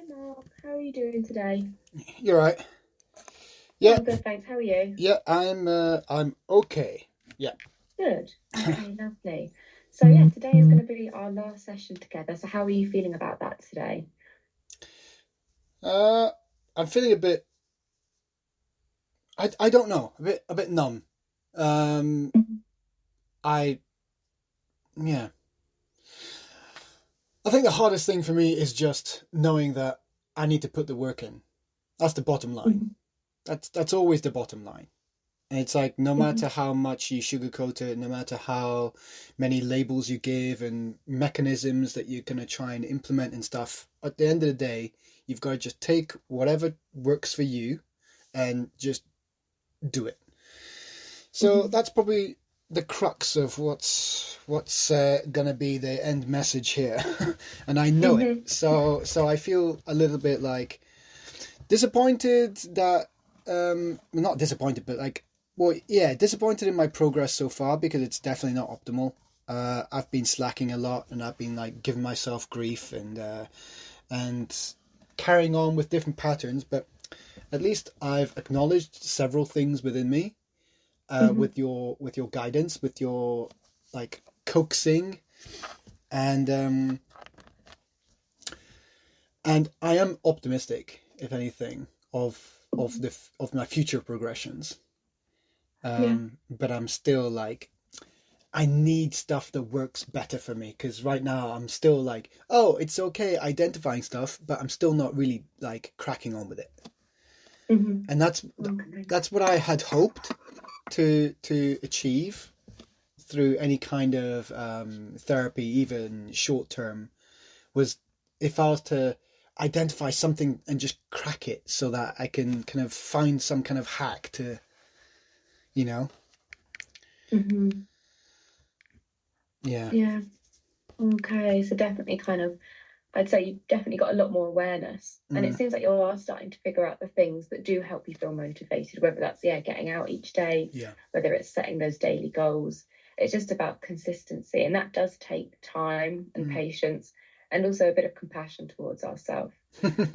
Hi Mark, how are you doing today? You're right. Yeah, Yeah, I'm good, thanks. How are you? yeah. I'm okay. Yeah. Good. Okay, lovely. So yeah, today is going to be our last session together. So how are you feeling about that today? Uh, I'm feeling a bit. I don't know. A bit numb. Um, I yeah. I think the hardest thing for me is just knowing that I need to put the work in. That's the bottom line. Mhm, That's always the bottom line. And it's like no mhm, matter how much you sugarcoat it, no matter how many labels you give and mechanisms that you're gonna try and implement and stuff, at the end of the day, you've got to just take whatever works for you and just do it. So mhm, that's probably the crux of what's gonna be the end message here, and I know it. mhm, So I feel a little bit like disappointed that well, not disappointed, but like, well, yeah, disappointed in my progress so far because it's definitely not optimal. I've been slacking a lot, and I've been like giving myself grief and carrying on with different patterns. But at least I've acknowledged several things within me, mhm. with your guidance, with your like coaxing, and um, and I am optimistic, if anything, of my future progressions. Yeah. But I'm still like, I need stuff that works better for me because right now I'm still like, oh, it's okay identifying stuff, but I'm still not really like cracking on with it. Mhm. And Okay. that's what I had hoped to achieve through any kind of therapy, even short term, was if I was to identify something and just crack it so that I can kind of find some kind of hack to, you know, Mhm. yeah. Yeah. Okay. So definitely kind of I'd say you've definitely got a lot more awareness. And it Mm, seems like you are starting to figure out the things that do help you feel motivated, whether that's, yeah, getting out each day, yeah. whether it's setting those daily goals. It's just about consistency. And that does take time and Mm. patience and also a bit of compassion towards ourselves.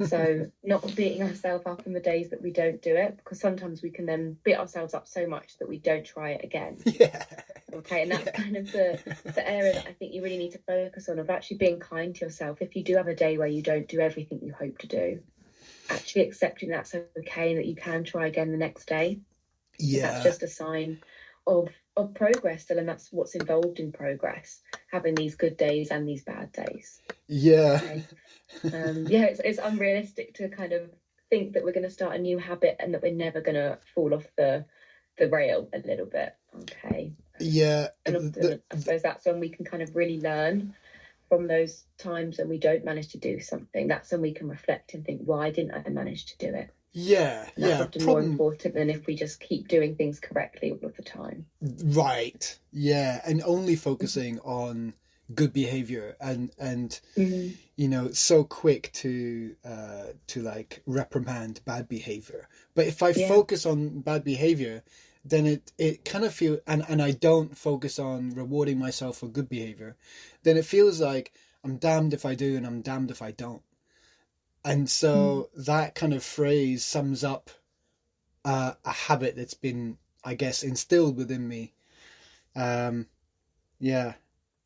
So, not beating ourselves up in the days that we don't do it, because sometimes we can then beat ourselves up so much that we don't try it again. Yeah. Okay, and that's Yeah. kind of the area that I think you really need to focus on, of actually being kind to yourself. If you do have a day where you don't do everything you hope to do, actually accepting that's okay and that you can try again the next day. That's Yeah. just a sign of progress still, and that's what's involved in progress, having these good days and these bad days. Yeah. Okay. Yeah, it's unrealistic to kind of think that we're going to start a new habit and that we're never going to fall off the rail a little bit. Okay. Yeah. And often I suppose that's when we can kind of really learn from those times when we don't manage to do something. That's when we can reflect and think, why didn't I manage to do it? Yeah. And that's Yeah. often more Problem. important than if we just keep doing things correctly all of the time. Right. Yeah. And only focusing on good behavior and Mm, so quick to like reprimand bad behavior. But if I yeah. focus on bad behavior, then it kind of feel and I don't focus on rewarding myself for good behavior, then it feels like I'm damned if I do and I'm damned if I don't. And Mm, so that kind of phrase sums up a habit that's been, I guess, instilled within me. Um, yeah,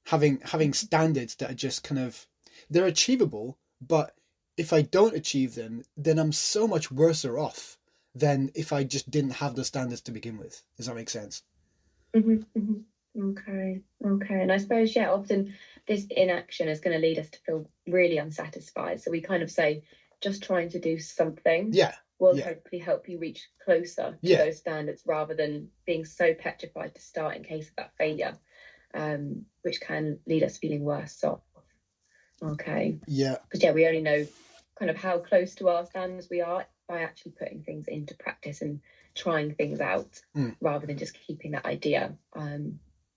having standards that are just kind of they're achievable, but if I don't achieve them, then I'm so much worse off than if I just didn't have the standards to begin with. Does that make sense? mhm, mhm. Okay, okay. And I suppose, yeah, often this inaction is going to lead us to feel really unsatisfied. So we kind of say, just trying to do something Yeah, will yeah, hopefully help you reach closer to yeah, those standards rather than being so petrified to start in case of that failure, which can lead us feeling worse off. Okay. yeah. Because, yeah, we only know kind of how close to our standards we are by actually putting things into practice and trying things out Mm, rather than just keeping that idea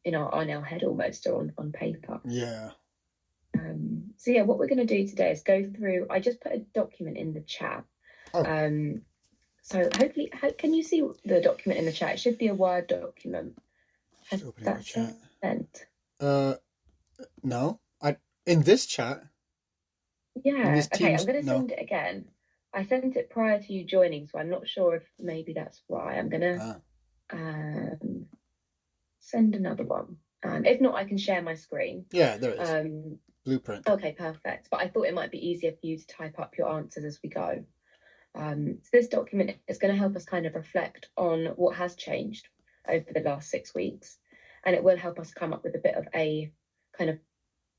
in our head almost or on paper. yeah. So yeah, what we're going to do today is go through. I just put a document in the chat. Oh, Um, so hopefully, can you see the document in the chat? It should be a Word document. just Has opening my that chat. sent? Uh, no, I in this chat. Yeah. This Okay, Teams, I'm going to no. send it again. I sent it prior to you joining, so I'm not sure if maybe that's why. I'm going to Ah, um, send another one. If not, I can share my screen. yeah, there it is. Um, Blueprint. okay, perfect. But I thought it might be easier for you to type up your answers as we go. So this document is going to help us kind of reflect on what has changed over the last 6 weeks, and it will help us come up with a bit of a kind of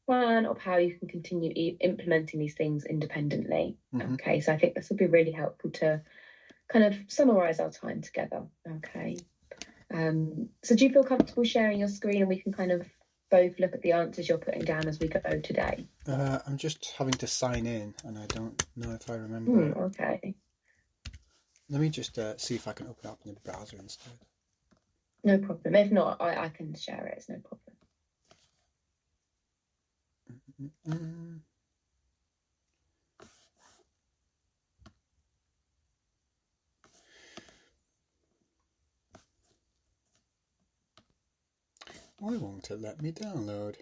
plan of how you can continue implementing these things independently. Mm-hmm. Okay, so I think this will be really helpful to kind of summarize our time together. Okay. So do you feel comfortable sharing your screen and we can kind of both look at the answers you're putting down as we go today? I'm just having to sign in, and I don't know if I remember. Okay. Let me just see if I can open up in the browser instead. No problem. If not, I can share it. It's no problem. Mm-mm. Why won't it let me download?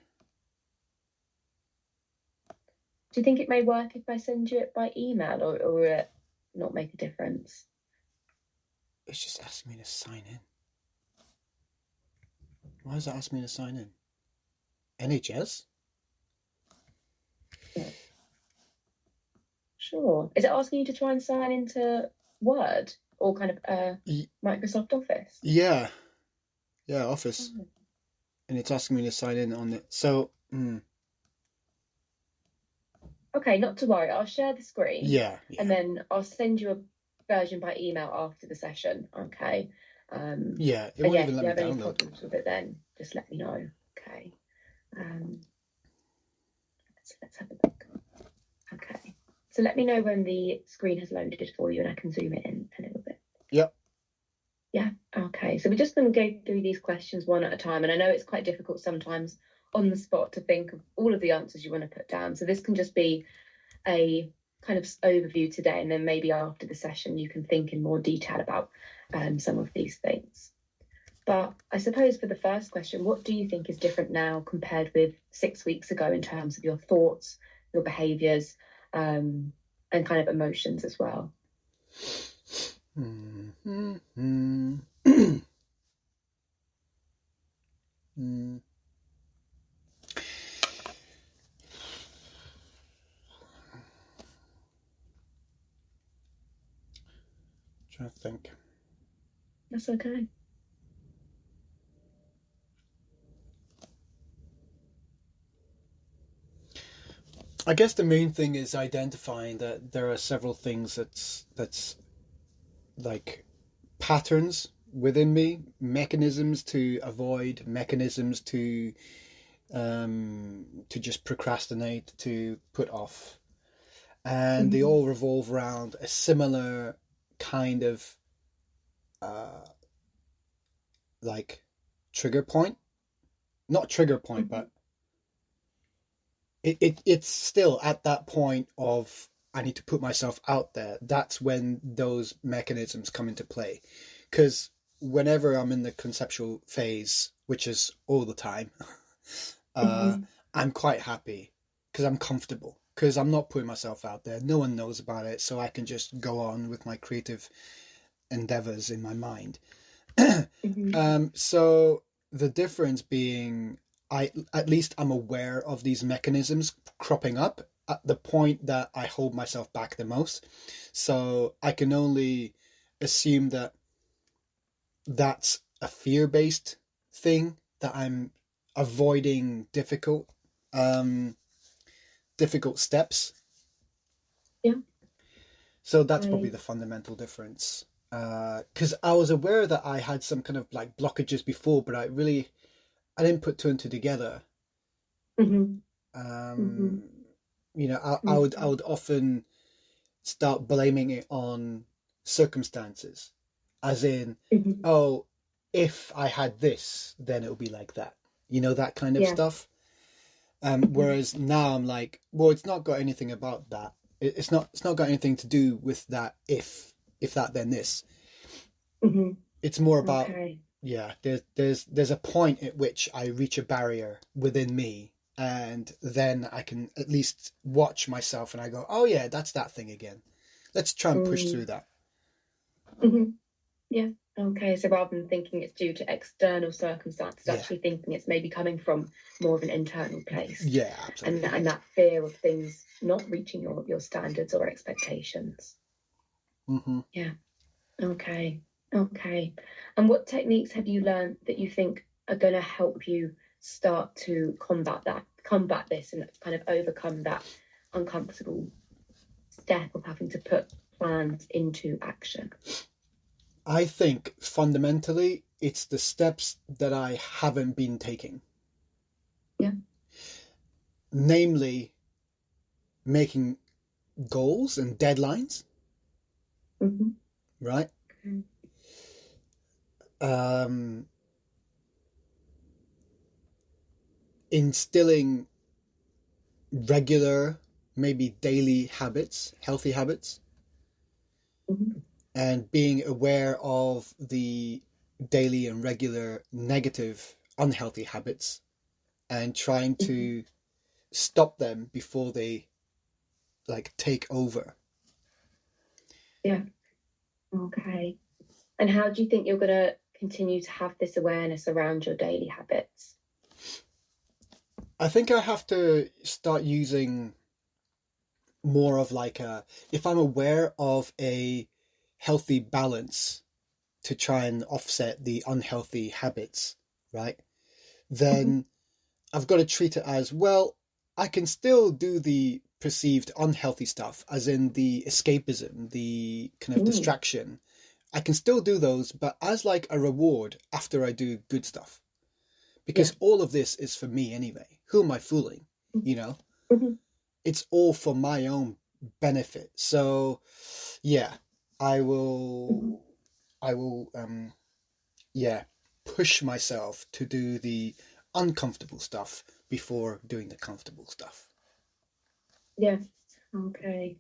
Do you think it may work if I send you it by email, or will it not make a difference? It's just asking me to sign in. Why does it ask me to sign in? NHS? Yeah. Sure. Is it asking you to try and sign into Word or kind of Microsoft Office? Yeah. Yeah, Office. Oh. And it's asking me to sign in on it. So, Okay, not to worry. I'll share the screen. Yeah. And then I'll send you a version by email after the session. Okay. Yeah, it won't even let me download. If you have any problems with it, then just let me know. Okay. Let's have a look. Okay. So let me know when the screen has loaded for you and I can zoom it in a little bit. Yep. Yeah. Okay. So we're just going to go through these questions one at a time. And I know it's quite difficult sometimes on the spot to think of all of the answers you want to put down. So this can just be a kind of overview today, and then maybe after the session you can think in more detail about some of these things. But I suppose for the first question, what do you think is different now compared with 6 weeks ago in terms of your thoughts, your behaviours, and kind of emotions as well? Trying to think. That's okay. I guess the main thing is identifying that there are several things that's like patterns within me, mechanisms to avoid, mechanisms to just procrastinate, to put off, and they all revolve around a similar kind of like trigger point. Not trigger point, but it's still at that point of I need to put myself out there. That's when those mechanisms come into play. Because whenever I'm in the conceptual phase, which is all the time, I'm quite happy because I'm comfortable, because I'm not putting myself out there. No one knows about it, so I can just go on with my creative endeavors in my mind. So the difference being, at least I'm aware of these mechanisms cropping up at the point that I hold myself back the most. So I can only assume that that's a fear-based thing, that I'm avoiding difficult steps. Yeah. So that's probably the fundamental difference. Because I was aware that I had some kind of like blockages before, but I didn't put two and two together. You know, I would often start blaming it on circumstances, as in, oh, if I had this, then it would be like that. You know, that kind of stuff. Whereas now I'm like, well, it's not got anything about that. It's not got anything to do with that. If that, then this. It's more about there's a point at which I reach a barrier within me and then I can at least watch myself and I go, oh yeah, that's that thing again. Let's try and push through that. Mm-hmm. Yeah. Okay. So rather than thinking it's due to external circumstances, actually thinking it's maybe coming from more of an internal place. Yeah, absolutely. And that fear of things not reaching your standards or expectations. Mm-hmm. Yeah. Okay. Okay. And what techniques have you learned that you think are going to help you start to combat this and kind of overcome that uncomfortable step of having to put plans into action? I think fundamentally it's the steps that I haven't been taking. Yeah. Namely, making goals and deadlines. Mm-hmm. Right? Instilling regular, maybe daily habits, healthy habits. Mm-hmm. And being aware of the daily and regular negative, unhealthy habits and trying to stop them before they take over. Yeah. Okay. And how do you think you're going to continue to have this awareness around your daily habits? I think I have to start using more of if I'm aware of a healthy balance to try and offset the unhealthy habits, right? Then I've got to treat it as, well, I can still do the perceived unhealthy stuff, as in the escapism, the kind of distraction. I can still do those, but as a reward after I do good stuff. Because all of this is for me anyway. Who am I fooling? You know? Mm-hmm. It's all for my own benefit. So, yeah, I will push myself to do the uncomfortable stuff before doing the comfortable stuff. Yeah. Okay.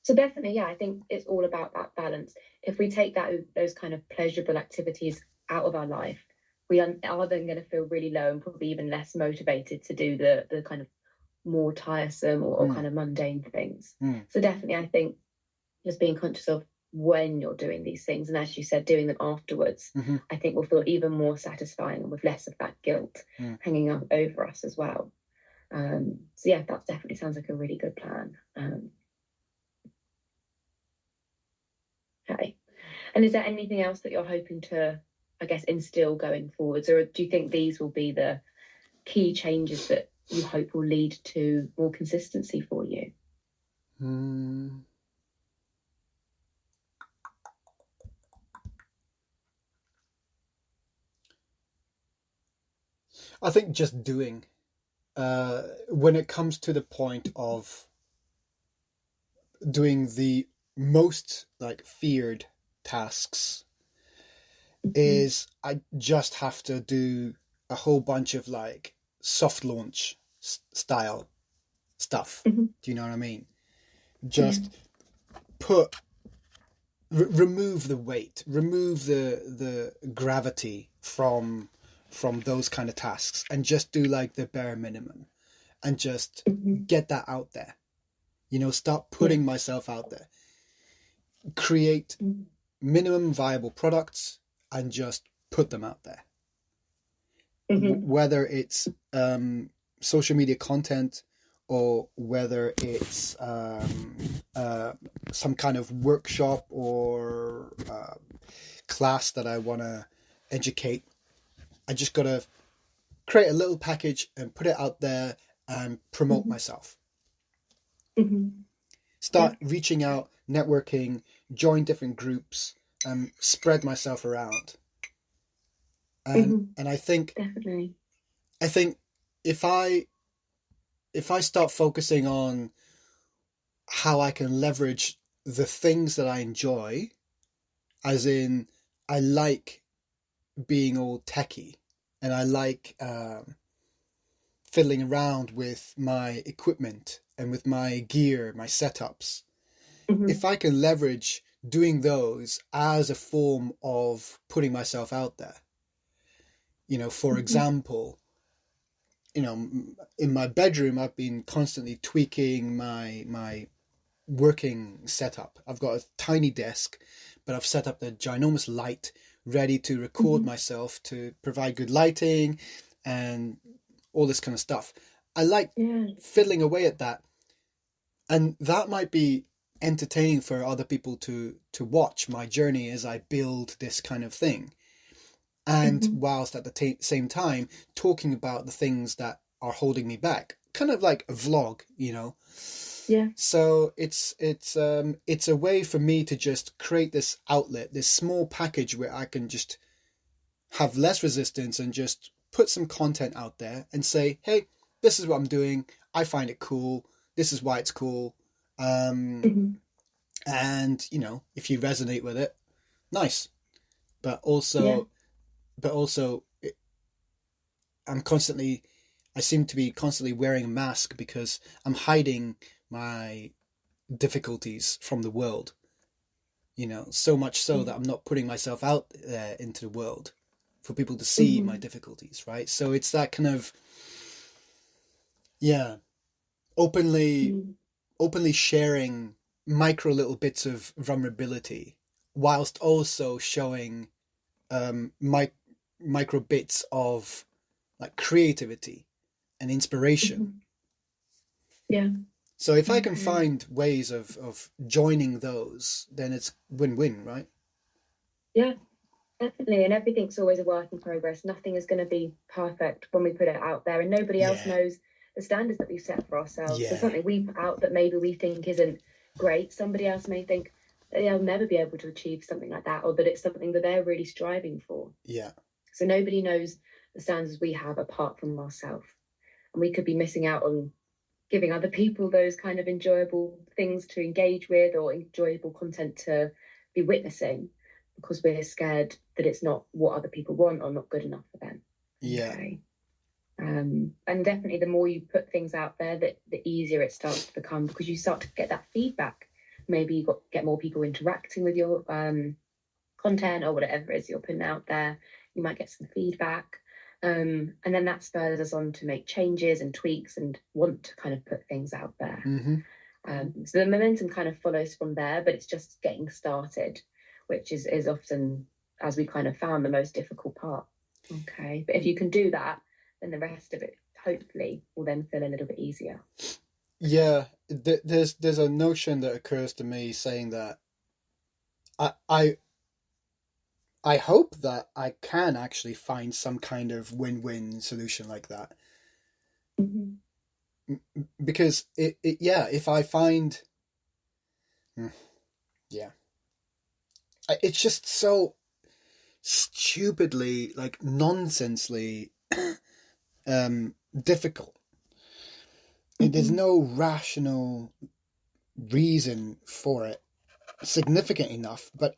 So definitely, yeah, I think it's all about that balance. If we take those kind of pleasurable activities out of our life, we are then going to feel really low and probably even less motivated to do the kind of more tiresome or kind of mundane things. So definitely, I think just being conscious of when you're doing these things, and as you said, doing them afterwards, I think will feel even more satisfying and with less of that guilt hanging up over us as well. So yeah, that definitely sounds like a really good plan. Okay. And is there anything else that you're hoping to, I guess, instill going forwards, or do you think these will be the key changes that you hope will lead to more consistency for you? I think just doing. When it comes to the point of doing the most feared tasks, is I just have to do a whole bunch of soft launch style stuff. Do you know what I mean? Just remove the weight, remove the gravity from those kind of tasks, and just do the bare minimum, and just get that out there. Start putting myself out there. Create minimum viable products and just put them out there. Whether it's social media content, or whether it's some kind of workshop or class that I want to educate, I just got to create a little package and put it out there and promote myself. Start reaching out, networking, join different groups, and spread myself around. And I think definitely, if I start focusing on how I can leverage the things that I enjoy, as in I like being all techie and I like fiddling around with my equipment and with my gear, my setups. If I can leverage doing those as a form of putting myself out there, For example, in my bedroom, I've been constantly tweaking my working setup. I've got a tiny desk, but I've set up the ginormous light ready to record myself, to provide good lighting and all this kind of stuff. I like fiddling away at that. And that might be entertaining for other people to watch my journey as I build this kind of thing. And whilst at the same time talking about the things that are holding me back, kind of like a vlog, Yeah. So it's a way for me to just create this outlet, this small package where I can just have less resistance and just put some content out there and say, hey, this is what I'm doing. I find it cool. This is why it's cool. And, if you resonate with it, nice. But also, I seem to be constantly wearing a mask because I'm hiding my difficulties from the world, so much so that I'm not putting myself out there into the world for people to see my difficulties, right? So it's that kind of, openly sharing micro little bits of vulnerability whilst also showing micro bits of like creativity and inspiration. Yeah. So if I can find ways of joining those, then it's win-win, right? Yeah, definitely. And everything's always a work in progress. Nothing is going to be perfect when we put it out there, and nobody else knows the standards that we've set for ourselves. So something we put out that maybe we think isn't great, somebody else may think that they'll never be able to achieve something like that, or that it's something that they're really striving for. Yeah. So nobody knows the standards we have apart from ourselves. And we could be missing out on giving other people those kind of enjoyable things to engage with or enjoyable content to be witnessing because we're scared that it's not what other people want or not good enough for them. Yeah. Okay. And definitely the more you put things out there, the easier it starts to become, because you start to get that feedback. Maybe you get more people interacting with your content or whatever it is you're putting out there. You might get some feedback. And then that spurs us on to make changes and tweaks and want to kind of put things out there. So the momentum kind of follows from there, but it's just getting started, which is often, as we kind of found, the most difficult part. Okay. But if you can do that, then the rest of it hopefully will then feel a little bit easier. Yeah. There's a notion that occurs to me saying that I hope that I can actually find some kind of win-win solution like that. Because if I find, it's just so stupidly, like nonsensely difficult. There's no rational reason for it significant enough, but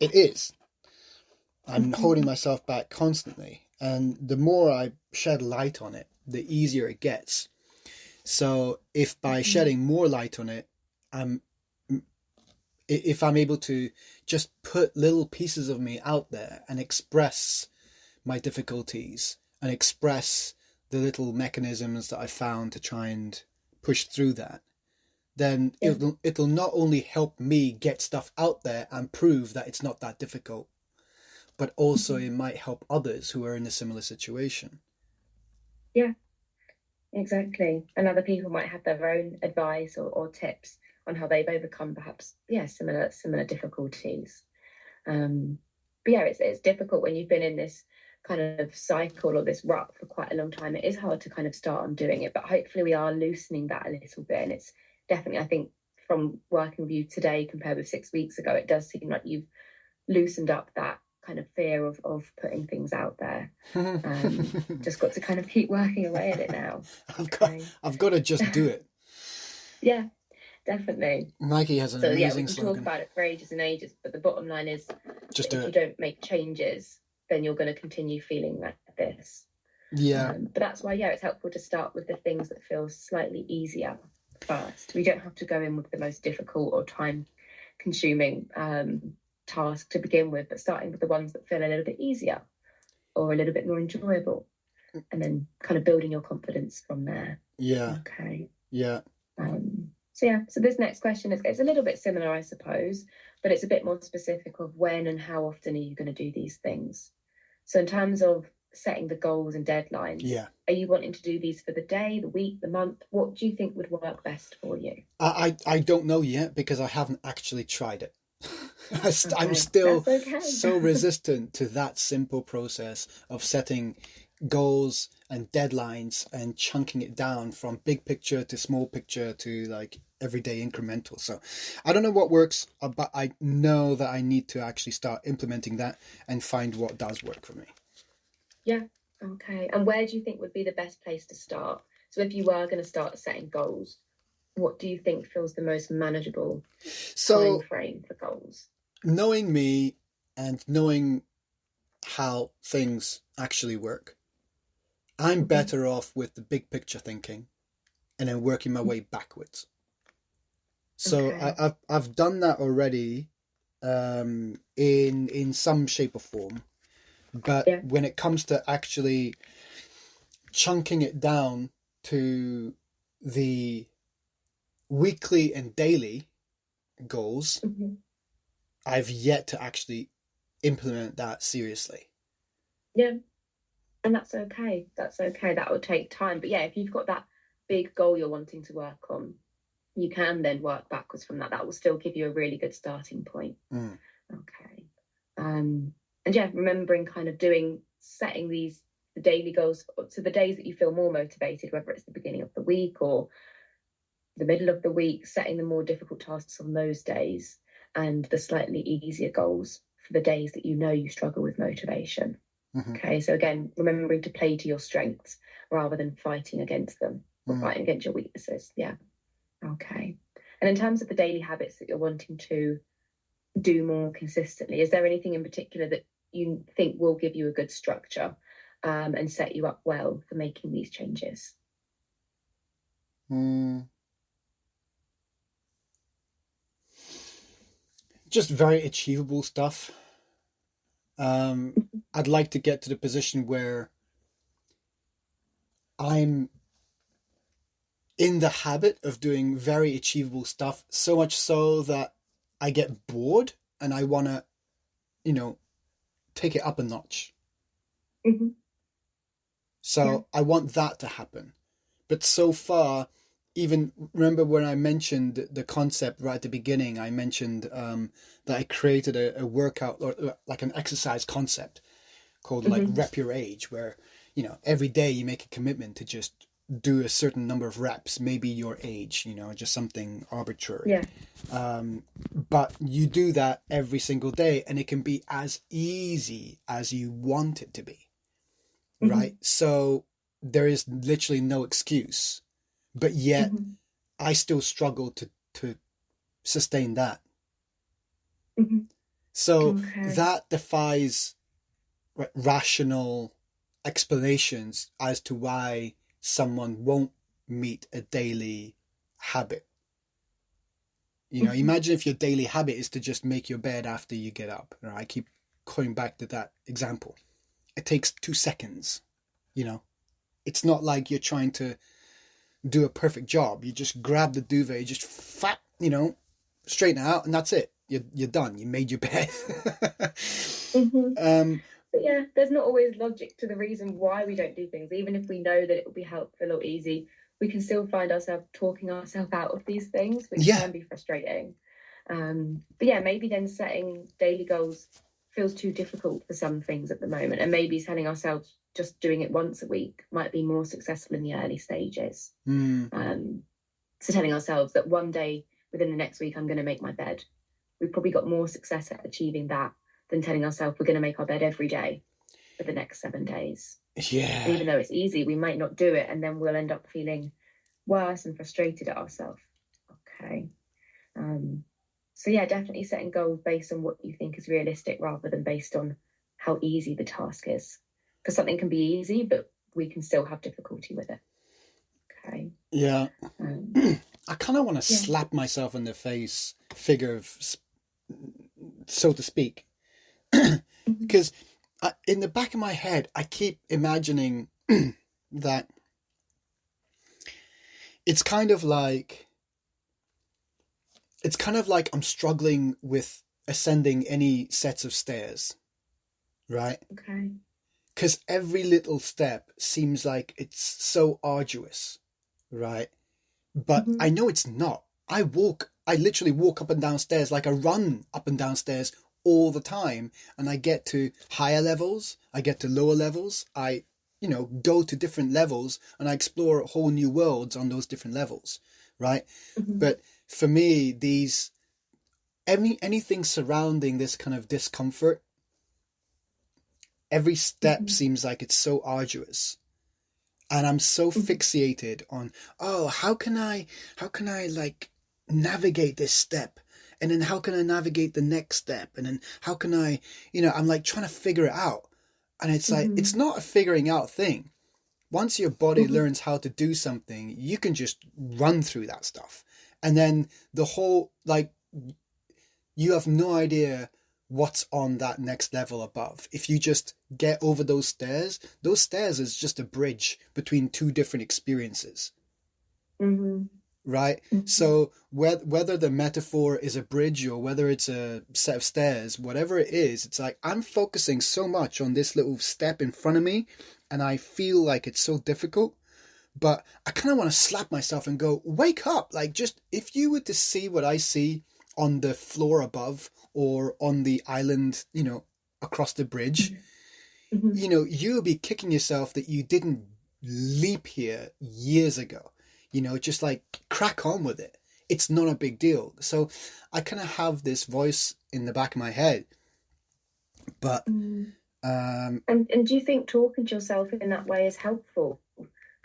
it is. I'm holding myself back constantly, and the more I shed light on it, the easier it gets. So if by shedding more light on it, if I'm able to just put little pieces of me out there and express my difficulties and express the little mechanisms that I found to try and push through that, then it'll not only help me get stuff out there and prove that it's not that difficult, but also it might help others who are in a similar situation. Yeah, exactly. And other people might have their own advice or tips on how they've overcome perhaps similar difficulties. But yeah, it's difficult when you've been in this kind of cycle or this rut for quite a long time. It is hard to kind of start on doing it, but hopefully we are loosening that a little bit. And it's definitely, I think, from working with you today compared with 6 weeks ago, it does seem like you've loosened up that kind of fear of putting things out there. Just got to kind of keep working away at it now. I've got to just do it. Yeah, definitely. Nike has an amazing we can slogan. talk about it for ages and ages, but the bottom line is just do if it. you don't make changes, then you're going to continue feeling like this. But that's why it's helpful to start with the things that feel slightly easier first. We don't have to go in with the most difficult or time consuming task to begin with, but starting with the ones that feel a little bit easier or a little bit more enjoyable, and then kind of building your confidence from there. Yeah. Okay. Yeah. So this next question is a little bit similar, I suppose, but it's a bit more specific of when and how often are you going to do these things. So in terms of setting the goals and deadlines, Yeah. are you wanting to do these for the day, the week, the month? What do you think would work best for you? I don't know yet because I haven't actually tried it. Okay, I'm still that's okay. so resistant to that simple process of setting goals and deadlines and chunking it down from big picture to small picture to like everyday incremental. So I don't know what works, but I know that I need to actually start implementing that and find what does work for me. Yeah. Okay. And where do you think would be the best place to start? So if you were going to start setting goals, what do you think feels the most manageable time frame for goals? Knowing me and knowing how things actually work, I'm better off with the big picture thinking and then working my way backwards. So Okay. I've done that already in some shape or form. But Yeah. when it comes to actually chunking it down to the weekly and daily goals, I've yet to actually implement that seriously. Yeah. And that's okay. That's okay. That will take time. But yeah, if you've got that big goal you're wanting to work on, you can then work backwards from that. That will still give you a really good starting point. Okay. And yeah, remembering kind of setting the daily goals to the days that you feel more motivated, whether it's the beginning of the week or the middle of the week, setting the more difficult tasks on those days and the slightly easier goals for the days that you know you struggle with motivation. Okay, so again, remembering to play to your strengths rather than fighting against them or fighting against your weaknesses. Yeah. Okay. And in terms of the daily habits that you're wanting to do more consistently, is there anything in particular that you think will give you a good structure and set you up well for making these changes? Just very achievable stuff. I'd like to get to the position where I'm in the habit of doing very achievable stuff, so much so that I get bored and I want to, take it up a notch. So I want that to happen. But so far, even remember when I mentioned the concept right at the beginning, I mentioned that I created a workout or like an exercise concept called like Rep Your Age, where, every day you make a commitment to just do a certain number of reps, maybe your age, just something arbitrary. Yeah. But you do that every single day and it can be as easy as you want it to be. Right? So there is literally no excuse. But yet, I still struggle to sustain that. So that defies rational explanations as to why someone won't meet a daily habit. Imagine if your daily habit is to just make your bed after you get up. I keep going back to that example. It takes 2 seconds. It's not like you're trying to do a perfect job. You just grab the duvet, you just straighten it out, and that's it. You're done. You made your bed. But yeah, there's not always logic to the reason why we don't do things. Even if we know that it will be helpful or easy, we can still find ourselves talking ourselves out of these things, which can be frustrating. But yeah, maybe then setting daily goals feels too difficult for some things at the moment, and maybe telling ourselves just doing it once a week might be more successful in the early stages. So telling ourselves that one day within the next week I'm going to make my bed, we've probably got more success at achieving that than telling ourselves we're going to make our bed every day for the next 7 days. And even though it's easy, we might not do it, and then we'll end up feeling worse and frustrated at ourselves. Okay. So yeah, definitely setting goals based on what you think is realistic rather than based on how easy the task is. Because something can be easy, but we can still have difficulty with it. Okay. Yeah. I kind of want to slap myself in the face, so to speak. Because in the back of my head, I keep imagining that it's kind of like I'm struggling with ascending any sets of stairs, right? Okay. Because every little step seems like it's so arduous, right? But I know it's not. I literally walk up and down stairs, like I run up and down stairs all the time, and I get to higher levels, I get to lower levels, I go to different levels, and I explore whole new worlds on those different levels, right? But for me, anything surrounding this kind of discomfort, every step seems like it's so arduous, and I'm so fixated on, oh, how can I like navigate this step, and then how can I navigate the next step, and then how can I, I'm like trying to figure it out, and it's like it's not a figuring out thing. Once your body learns how to do something, you can just run through that stuff, and then the whole, like, you have no idea what's on that next level above. If you just get over those stairs is just a bridge between two different experiences. Right? So whether the metaphor is a bridge or whether it's a set of stairs, whatever it is, it's like I'm focusing so much on this little step in front of me, and I feel like it's so difficult, but I kind of want to slap myself and go, wake up. Like, just, if you were to see what I see on the floor above or on the island, across the bridge, you'll be kicking yourself that you didn't leap here years ago. Just like crack on with it. It's not a big deal. So I kind of have this voice in the back of my head, but and do you think talking to yourself in that way is helpful?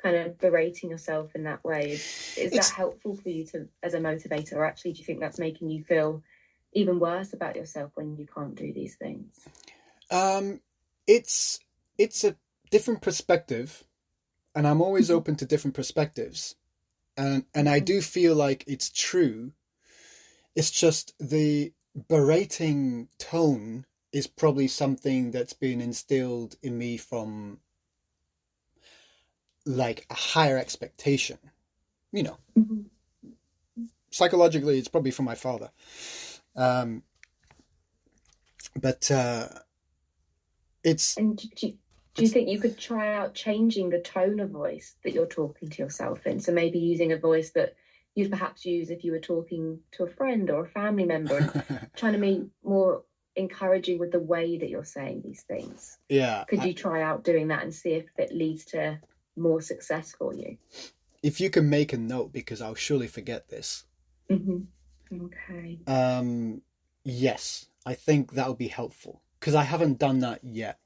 Kind of berating yourself in that way, is that helpful for you to, as a motivator, or actually do you think that's making you feel even worse about yourself when you can't do these things? It's a different perspective, and I'm always open to different perspectives, and I do feel like it's true. It's just the berating tone is probably something that's been instilled in me from, like, a higher expectation, psychologically it's probably from my father, but it's. And do you think you could try out changing the tone of voice that you're talking to yourself in? So maybe using a voice that you'd perhaps use if you were talking to a friend or a family member, and trying to be more encouraging with the way that you're saying these things. Could you try out doing that and see if it leads to more success for you? If you can make a note, because I'll surely forget this. Okay. Yes, I think that would be helpful, because I haven't done that yet.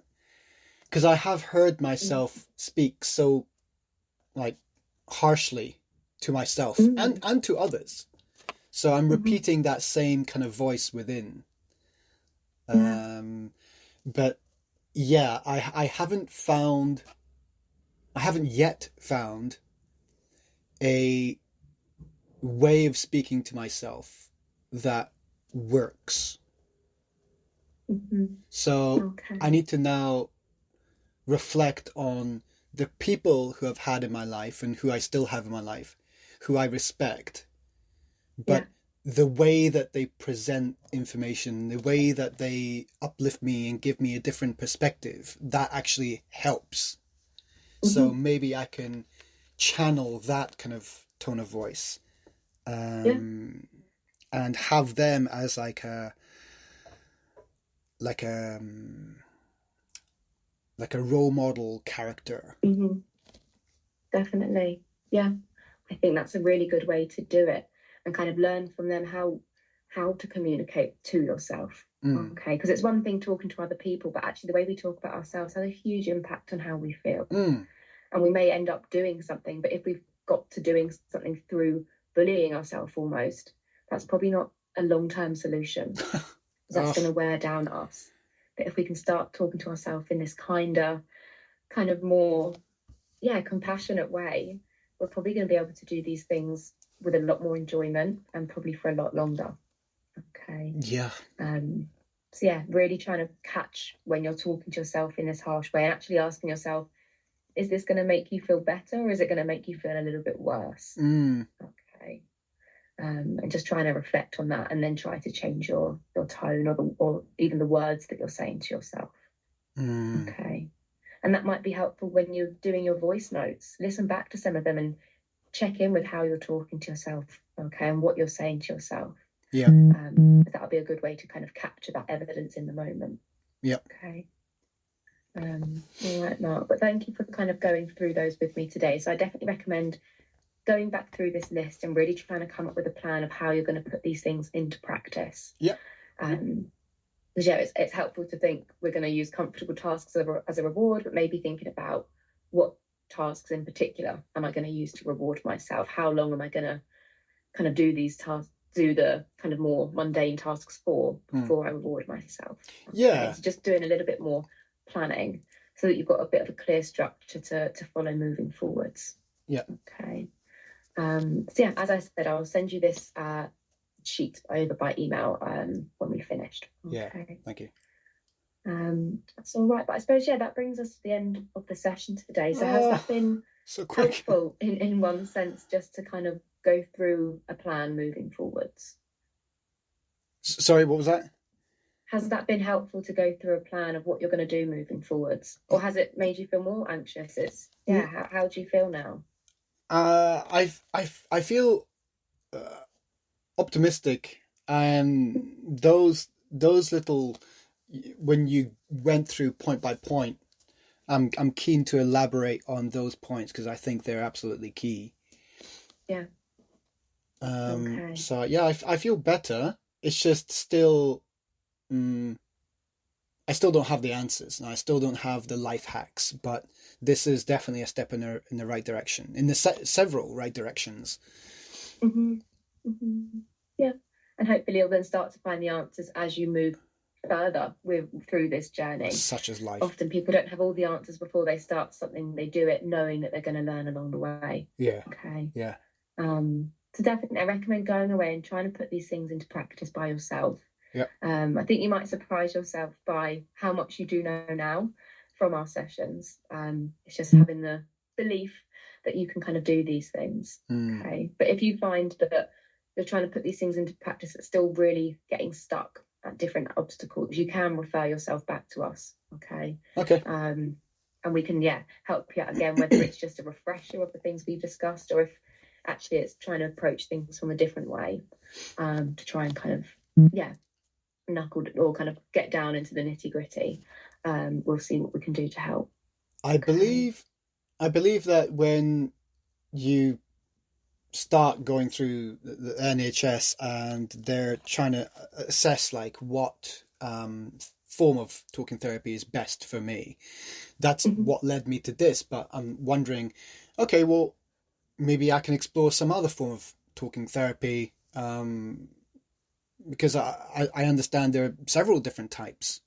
Because I have heard myself speak so, like, harshly to myself and to others. So I'm repeating that same kind of voice within. But yeah, I haven't yet found a way of speaking to myself that works. So I need to now reflect on the people who I've had in my life and who I still have in my life, who I respect, but the way that they present information, the way that they uplift me and give me a different perspective, that actually helps. So maybe I can channel that kind of tone of voice, and have them as like a role model character. Definitely. Yeah, I think that's a really good way to do it, and kind of learn from them how to communicate to yourself. Okay, because it's one thing talking to other people, but actually the way we talk about ourselves has a huge impact on how we feel. And we may end up doing something, but if we've got to doing something through bullying ourselves almost, that's probably not a long-term solution. That's going to wear down us. But if we can start talking to ourselves in this kind of more, compassionate way, we're probably going to be able to do these things with a lot more enjoyment and probably for a lot longer. Okay. Yeah. So yeah, really trying to catch when you're talking to yourself in this harsh way and actually asking yourself, is this going to make you feel better or is it going to make you feel a little bit worse? Okay. And just trying to reflect on that and then try to change your tone or even the words that you're saying to yourself. Okay. And that might be helpful when you're doing your voice notes. Listen back to some of them and check in with how you're talking to yourself, okay, and what you're saying to yourself. Yeah. That'll be a good way to kind of capture that evidence in the moment. Yeah. Okay. All right, Mark. But thank you for kind of going through those with me today. So I definitely recommend going back through this list and really trying to come up with a plan of how you're going to put these things into practice. Yeah. Because yeah, it's helpful to think we're going to use comfortable tasks as a reward, but maybe thinking about what tasks in particular am I going to use to reward myself? How long am I going to kind of do these tasks, do the kind of more mundane tasks before I reward myself? Okay. Yeah. So just doing a little bit more planning so that you've got a bit of a clear structure to follow moving forwards. Yeah. Okay. So yeah, as I said, I'll send you this sheet over by email when we finished. Okay. Yeah. Thank you. That's all right. But I suppose, yeah, that brings us to the end of the session today. So has that been so quick? Helpful in one sense, just to kind of go through a plan moving forwards? Sorry, what was that? Has that been helpful to go through a plan of what you're going to do moving forwards? Or has it made you feel more anxious? How do you feel now? I feel optimistic, and those little, when you went through point by point, I'm keen to elaborate on those points because I think they're absolutely key. Yeah. Okay. So yeah, I feel better. It's just still, I still don't have the answers, and I still don't have the life hacks. But this is definitely a step in the right direction, in the several right directions. Yeah, and hopefully you'll then start to find the answers as you move further through this journey. Such as life. Often people don't have all the answers before they start something. They do it knowing that they're going to learn along the way. Yeah. Okay. Yeah. So definitely I recommend going away and trying to put these things into practice by yourself. Yeah. I think you might surprise yourself by how much you do know now from our sessions. It's just having the belief that you can kind of do these things. Okay. But if you find that you're trying to put these things into practice that's still really getting stuck at different obstacles, you can refer yourself back to us. Okay. And we can help you out again, whether it's just a refresher of the things we've discussed or if actually it's trying to approach things from a different way, to try and kind of knuckle or kind of get down into the nitty-gritty. We'll see what we can do to help. I believe that when you start going through the NHS and they're trying to assess like what form of talking therapy is best for me, that's what led me to this. But I'm wondering, okay, well, maybe I can explore some other form of talking therapy, because I understand there are several different types.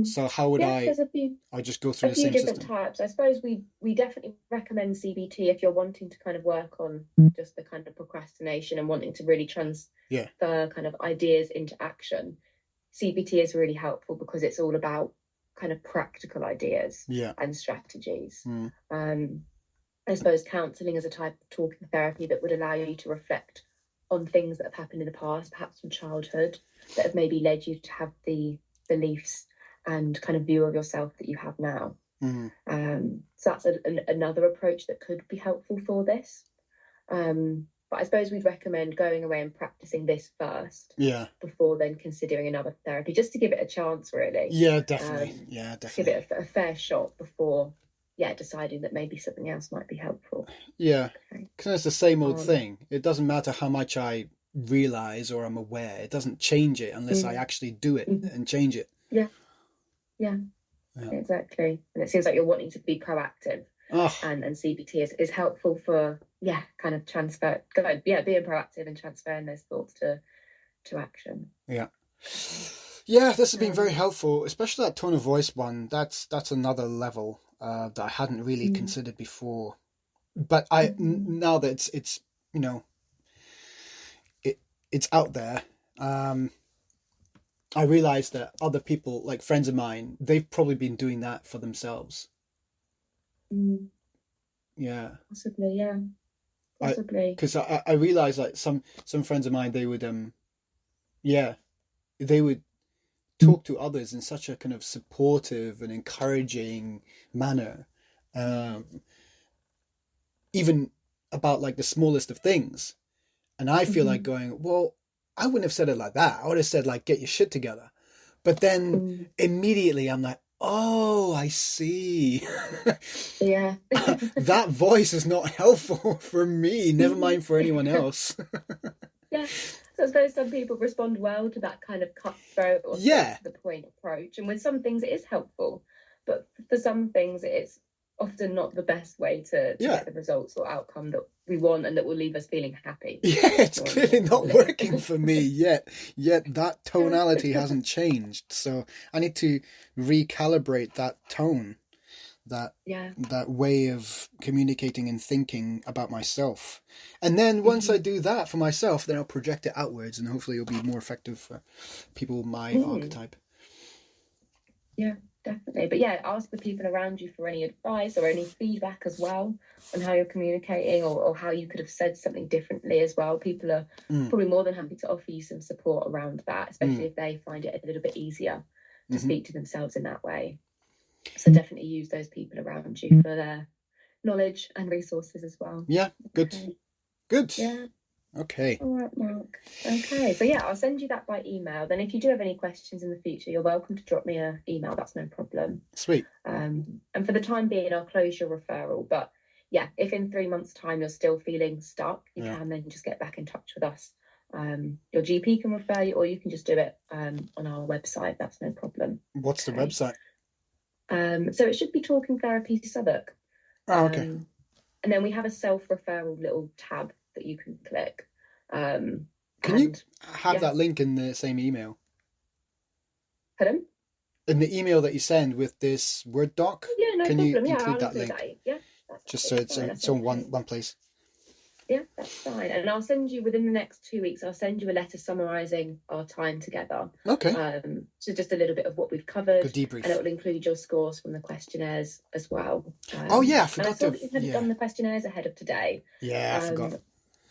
So how would I just go through the same different system? Types. I suppose we definitely recommend CBT if you're wanting to kind of work on just the kind of procrastination and wanting to really transfer kind of ideas into action. CBT is really helpful because it's all about kind of practical ideas and strategies. I suppose counselling is a type of talking therapy that would allow you to reflect on things that have happened in the past, perhaps from childhood, that have maybe led you to have the beliefs and kind of view of yourself that you have now. So that's another approach that could be helpful for this. But I suppose we'd recommend going away and practicing this first, before then considering another therapy, just to give it a chance, really. Yeah, definitely. Definitely. Give it a fair shot before, deciding that maybe something else might be helpful. Yeah, because it's the same old thing. It doesn't matter how much I realize or I'm aware. It doesn't change it unless I actually do it and change it. Yeah, exactly. And it seems like you're wanting to be proactive. And CBT is helpful for kind of being proactive and transferring those thoughts to action. This has been very helpful, especially that tone of voice one. That's another level that I hadn't really considered before. But now that it's it's out there, I realized that other people, like friends of mine, they've probably been doing that for themselves. Yeah. Possibly, yeah. Possibly. Because I realized like some friends of mine, they would they would talk to others in such a kind of supportive and encouraging manner, even about like the smallest of things. And I feel like going, well, I wouldn't have said it like that. I would have said like, get your shit together. But then immediately I'm like, oh, I see. Yeah. That voice is not helpful for me, never mind for anyone else. Yeah. So I suppose some people respond well to that kind of cutthroat or to the point approach. And with some things it is helpful. But for some things it's often not the best way to get the results or outcome that we want and that will leave us feeling happy. Yeah, it's clearly not working for me yet. Yet that tonality hasn't changed. So I need to recalibrate that tone, that way of communicating and thinking about myself. And then once I do that for myself, then I'll project it outwards and hopefully it'll be more effective for people with my archetype. Yeah. Definitely. But yeah, ask the people around you for any advice or any feedback as well on how you're communicating or how you could have said something differently as well. People are probably more than happy to offer you some support around that, especially if they find it a little bit easier to speak to themselves in that way. So definitely use those people around you for their knowledge and resources as well. Yeah, good. Okay. Good. Yeah. Okay. All right, Mark. Okay, so yeah, I'll send you that by email. Then if you do have any questions in the future, you're welcome to drop me an email. That's no problem. Sweet. And for the time being, I'll close your referral. But yeah, if in 3 months' time you're still feeling stuck, you can then just get back in touch with us. Your GP can refer you, or you can just do it on our website. That's no problem. What's the website? So it should be Talking Therapy Southwark. Oh, okay. And then we have a self-referral little tab that you can click. Can you have that link in the same email? Pardon? In the email that you send with this Word doc? Yeah, no can problem. you Yeah, include I'll that include link? that. Yeah, that's just so it's on one place. Yeah, that's fine. And I'll send you within the next 2 weeks. I'll send you a letter summarising our time together. Okay. So just a little bit of what we've covered. Good debrief. And it will include your scores from the questionnaires as well. Oh yeah, I forgot to. You had done the questionnaires ahead of today. Yeah, I forgot.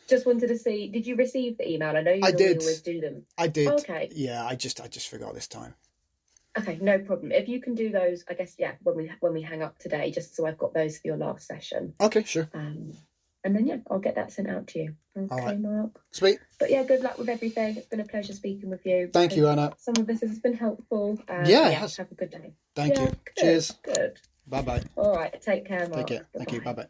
Just wanted to see. Did you receive the email? I know you always do them. I did. Oh, okay. Yeah, I just forgot this time. Okay, no problem. If you can do those, I guess when we hang up today, just so I've got those for your last session. Okay, sure. And then I'll get that sent out to you. Okay, all right. Mark. Sweet. But yeah, good luck with everything. It's been a pleasure speaking with you. Thank you, Anna. Some of this has been helpful. Yeah, it has. Have a good day. Thank you. Good, Cheers. Good. Bye bye. All right. Take care, Mark. Take care. Thank you. Bye bye.